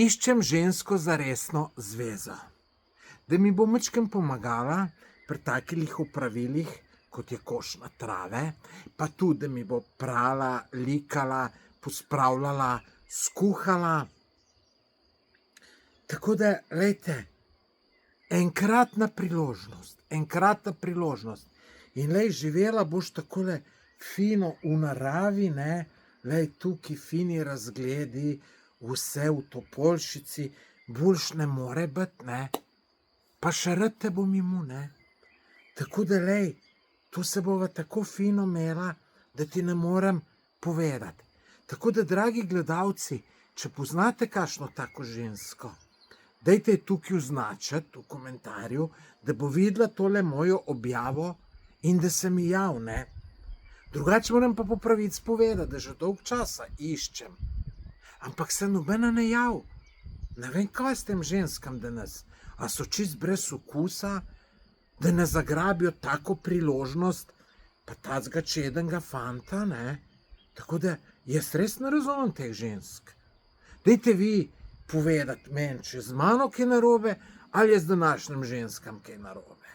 iščem žensko za resno zvezo. Da mi bo majčkeno pomagala pri takih opravilih, kot je košnja trave, pa tudi, da mi bo prala, likala, pospravljala, skuhala. Tako da, glejte, enkratna priložnost. In lej, živela boš takole fino v naravi, ne, lej, tukaj fini razgledi, vse v Topolšici, boljš ne more biti, ne, pa še rad te bom imel, ne. Tako da, lej, to se bova tako fino imela, da ti ne morem povedati. Tako da, dragi gledalci, če poznate kakšno tako žensko, dajte tukaj označiti v komentarju, da bo videla tole mojo objavo in da se mi jav, ne. Drugače moram pa po pravici povedati, da že dolgo časa iščem. Ampak se nobena ne jav. Ne vem, kaj s tem ženskam danes. A so čist brez okusa, da ne zagrabijo tako priložnost, pa tacga čedenga fanta, ne. Tako da, jaz res ne razumem teh žensk. Dajte vi povedati meni, če z mano kaj narobe, ali je z današnjim ženskam kaj narobe.